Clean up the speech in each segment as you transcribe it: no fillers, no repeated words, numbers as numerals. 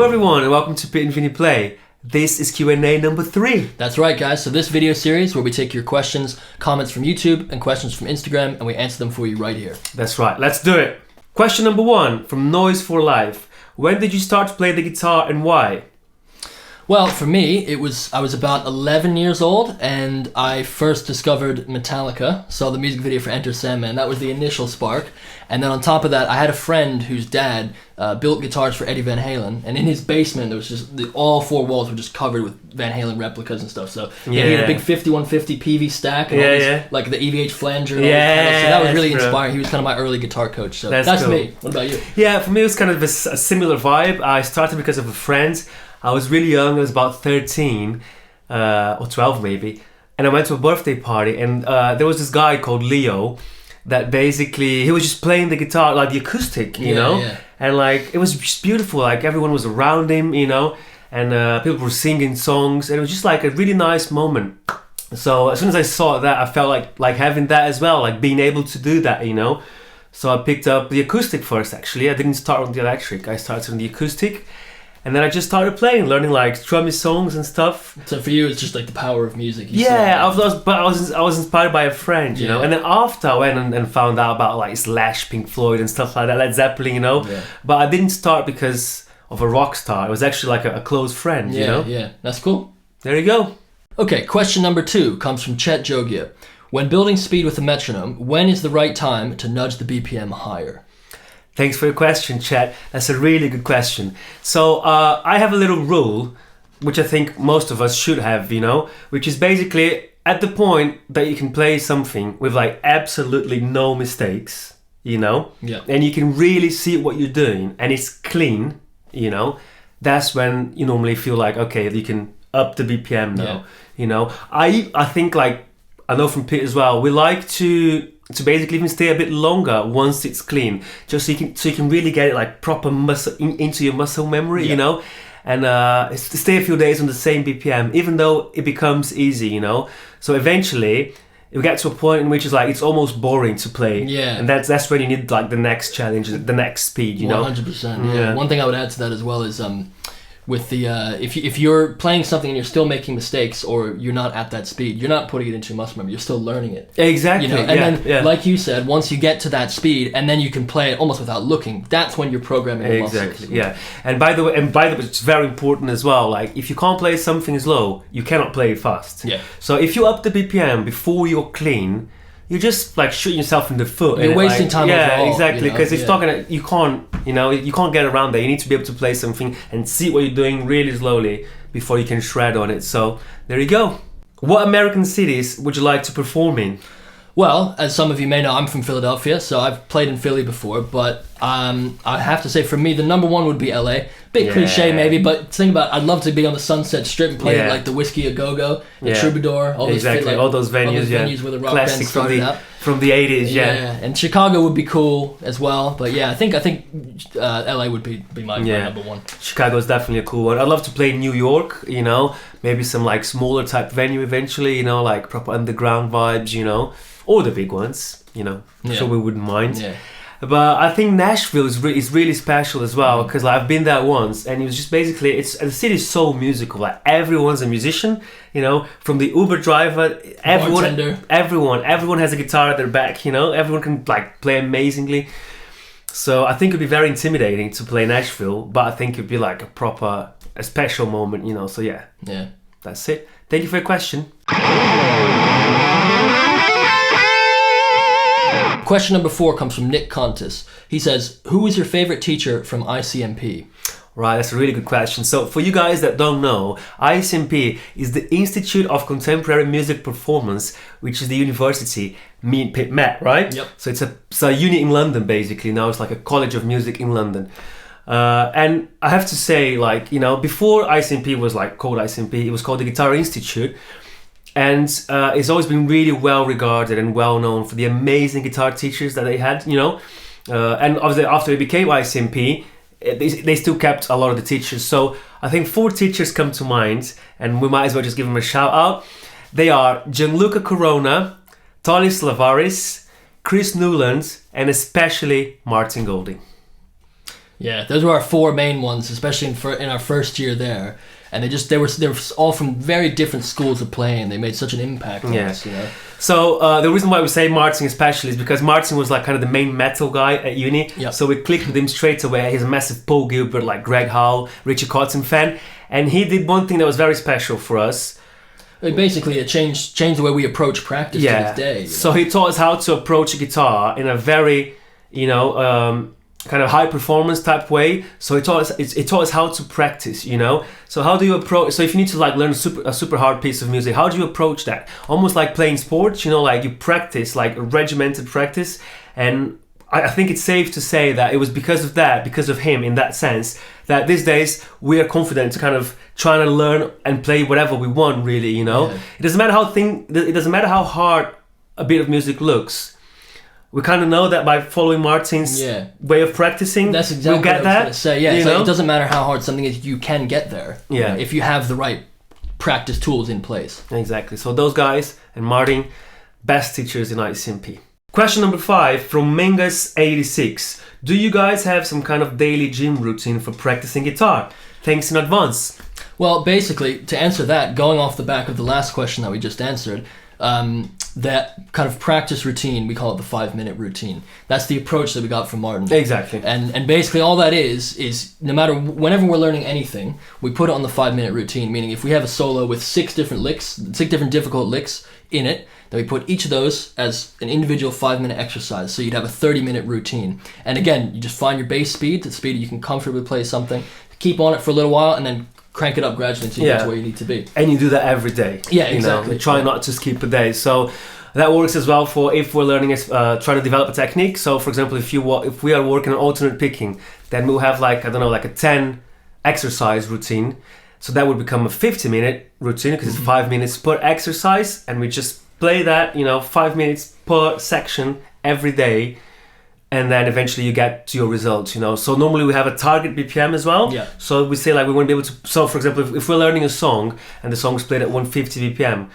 everyone and welcome to Pit and Vinnie Play. This is Q&A number 3. That's right, guys. So this video series where we take your questions, comments from YouTube and questions from Instagram and we answer them for you right here. That's right, let's do it. Question number 1 from Noise for Life. When did you start to play the guitar and why? Well, for me, I was about 11 years old and I first discovered Metallica, saw the music video for Enter Sandman. That was the initial spark. And then on top of that, I had a friend whose dad built guitars for Eddie Van Halen. And in his basement, there was just all 4 walls were just covered with Van Halen replicas and stuff. So he had a big 5150 PV stack and all these, like the EVH flanger. And all this so that was really inspiring. He was kind of my early guitar coach. So that's cool. Me. What about you? Yeah, for me it was kind of a similar vibe. I started because of a friend. I was really young, I was about 13 or 12 maybe, and I went to a birthday party and there was this guy called Leo that basically, he was just playing the guitar, like the acoustic, you know, and like it was just beautiful, like everyone was around him, you know, and people were singing songs and it was just like a really nice moment. So as soon as I saw that, I felt like having that as well, like being able to do that, you know. So I picked up the acoustic first actually, I didn't start on the electric, I started on the acoustic. And then I just started playing, learning like strummy songs and stuff. So for you, it's just like the power of music. I was inspired by a friend, you know. And then after I went and found out about like Slash, Pink Floyd and stuff like that, Led Zeppelin, you know. Yeah. But I didn't start because of a rock star. It was actually like a close friend, you know. Yeah, that's cool. There you go. Okay, question number 2 comes from Chet Jogia. When building speed with a metronome, when is the right time to nudge the BPM higher? Thanks for your question, Chet. That's a really good question. So I have a little rule, which I think most of us should have, you know, which is basically at the point that you can play something with like absolutely no mistakes, you know, and you can really see what you're doing and it's clean, you know, that's when you normally feel like, okay, you can up the BPM now, you know. I think like, I know from Pete as well, we like to basically even stay a bit longer once it's clean, just so you can really get it like proper muscle into your muscle memory, you know, and stay a few days on the same BPM, even though it becomes easy, you know. So eventually it will get to a point in which it's like it's almost boring to play, and that's when you need like the next challenge, the next speed, you know. 100%. Yeah. One thing I would add to that as well is with the if you're playing something and you're still making mistakes or you're not at that speed, you're not putting it into your muscle memory, you're still learning it. Exactly. You know? And then like you said, once you get to that speed and then you can play it almost without looking, that's when you're programming your muscles. Exactly. Yeah. And by the way, it's very important as well, like if you can't play something slow, you cannot play it fast. Yeah. So if you up the BPM before you're clean, you're just like shooting yourself in the foot. You're wasting time overall. Yeah, exactly. Because it's not gonna. You can't get around there. You need to be able to play something and see what you're doing really slowly before you can shred on it. So there you go. What American cities would you like to perform in? Well, as some of you may know, I'm from Philadelphia, so I've played in Philly before, but I have to say for me, the number 1 would be LA. Bit cliche maybe, but think about it, I'd love to be on the Sunset Strip and play like the Whiskey A Go-Go, the Troubadour, all those venues where the rock band started out. From the 80s, and Chicago would be cool as well, but yeah, I think LA would be my number 1. Chicago's definitely a cool one. I'd love to play in New York, you know, maybe some like smaller type venue eventually, you know, like proper underground vibes, you know, or the big ones, you know, so we wouldn't mind. But I think Nashville is really special as well, because like I've been there once and it was just basically, the city is so musical, like everyone's a musician, you know, from the Uber driver, everyone has a guitar at their back, you know, everyone can like play amazingly. So I think it'd be very intimidating to play Nashville, but I think it'd be like a special moment, you know. So yeah, that's it. Thank you for your question. Question number 4 comes from Nick Contis. He says, who is your favorite teacher from ICMP? Right, that's a really good question. So for you guys that don't know, ICMP is the Institute of Contemporary Music Performance, which is the university me and Pip met, right? Yep. So it's a uni in London basically. Now it's like a college of music in London. And I have to say, like, you know, before ICMP was like called ICMP, it was called the Guitar Institute. And it's always been really well regarded and well known for the amazing guitar teachers that they had, you know. And obviously after it became ICMP, they still kept a lot of the teachers. So I think 4 teachers come to mind, and we might as well just give them a shout out. They are Gianluca Corona, Tolis Lavaris, Chris Newland, and especially Martin Golding. Yeah, those were our 4 main ones, especially in our first year there. And they were all from very different schools of playing. They made such an impact on us, you know. So the reason why we say Martin especially is because Martin was like kind of the main metal guy at uni. Yep. So we clicked with him straight away. He's a massive Paul Gilbert, like Greg Howell, Richie Kotzen fan. And he did one thing that was very special for us. Basically, it changed the way we approach practice to this day. So he taught us how to approach a guitar in a very, you know, kind of high performance type way. So it taught us how to practice, you know. So how do you approach? So if you need to like learn a super hard piece of music, how do you approach that? Almost like playing sports, you know, like you practice, like a regimented practice. And I think it's safe to say that it was because of him in that sense, that these days we are confident to kind of try to learn and play whatever we want, really, you know. Yeah. It doesn't matter how hard a bit of music looks. We kind of know that by following Martin's way of practicing, that's exactly we'll get what I was going to say. Yeah, it's like, it doesn't matter how hard something is, you can get there. Yeah, you know, if you have the right practice tools in place. Exactly. So those guys and Martin, best teachers in ICMP. Question number 5 from Mengas86. Do you guys have some kind of daily gym routine for practicing guitar? Thanks in advance. Well, basically, to answer that, going off the back of the last question that we just answered, that kind of practice routine, we call it the 5-minute routine. That's the approach that we got from Martin. Exactly. And basically all that is no matter, whenever we're learning anything, we put it on the 5-minute routine, meaning if we have a solo with 6 different difficult licks in it, then we put each of those as an individual 5-minute exercise. So you'd have a 30-minute routine. And again, you just find your bass speed, the speed you can comfortably play something, keep on it for a little while, and then crank it up gradually until you get to where you need to be. And you do that every day. Yeah, exactly. You try not to skip a day. So that works as well for if we're learning, trying to develop a technique. So for example, if we are working on alternate picking, then we'll have like a 10 exercise routine. So that would become a 50-minute routine because it's 5 minutes per exercise, and we just play that, 5 minutes per section every day. And then eventually you get to your results, So normally we have a target BPM as well. Yeah. So we say like we want to be able to. So for example, if we're learning a song and the song is played at 150 BPM,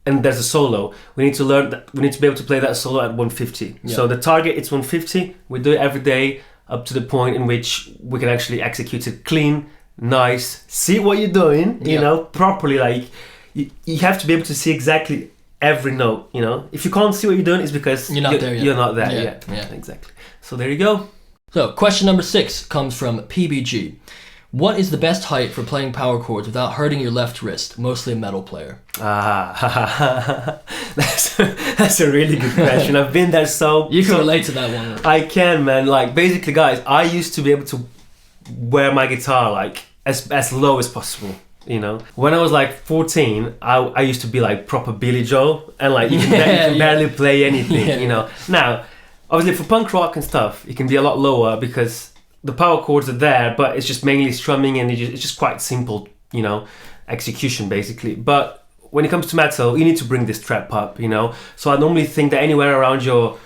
and there's a solo, we need to learn that. We need to be able to play that solo at 150. Yeah. So the target is 150. We do it every day up to the point in which we can actually execute it clean, nice. See what you're doing, properly. Like you have to be able to see exactly every note. If you can't see what you're doing, it's because you're not there yet. You're not there yet. Yeah, exactly. So there you go. So question number 6 comes from PBG. What is the best height for playing power chords without hurting your left wrist? Mostly a metal player. That's a really good question. I've been there You can relate to that one. I can, man. Like basically, guys, I used to be able to wear my guitar like as low as possible. When I was like 14, I used to be like proper Billy Joe, and like you can barely play anything. Now, obviously for punk rock and stuff, it can be a lot lower because the power chords are there, but it's just mainly strumming and it's just quite simple, execution basically. But when it comes to metal, you need to bring this trap up, So I normally think that anywhere around your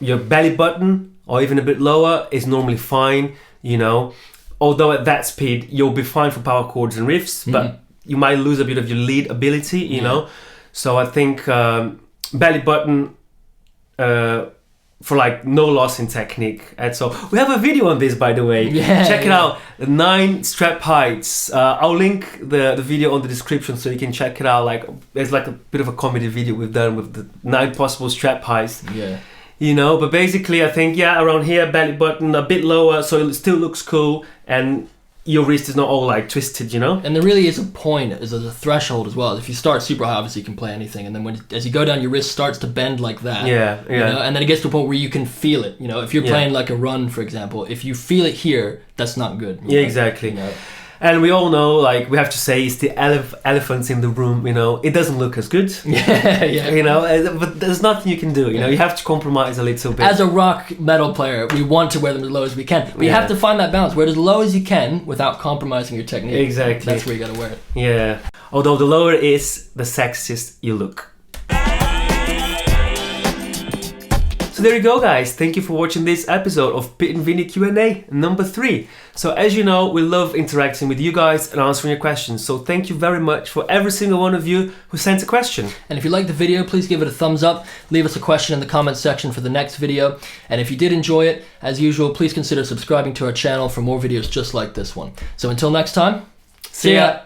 belly button or even a bit lower is normally fine, Although at that speed, you'll be fine for power chords and riffs, but you might lose a bit of your lead ability, you know? So I think belly button for like no loss in technique. And so we have a video on this, by the way. Check it out. The 9 strap heights. I'll link the video on the description so you can check it out. Like there's like a bit of a comedy video we've done with the 9 possible strap heights. Yeah. But basically I think, around here, belly button a bit lower so it still looks cool and your wrist is not all like twisted, And there really is a point, there's a threshold as well. If you start super high, obviously you can play anything, and then as you go down, your wrist starts to bend like that. And then it gets to a point where you can feel it. If you're playing like a run, for example, if you feel it here, that's not good. Exactly. And we all know, like, we have to say, it's the elephants in the room, It doesn't look as good. But there's nothing you can do, You have to compromise a little bit. As a rock metal player, we want to wear them as low as we can. But you have to find that balance. Wear it as low as you can without compromising your technique. Exactly. That's where you got to wear it. Yeah. Although the lower it is, the sexiest you look. So there you go, guys. Thank you for watching this episode of Pete and Vinnie Q&A number 3. So as you know, we love interacting with you guys and answering your questions. So thank you very much for every single one of you who sent a question. And if you liked the video, please give it a thumbs up. Leave us a question in the comments section for the next video. And if you did enjoy it, as usual, please consider subscribing to our channel for more videos just like this one. So until next time, see ya!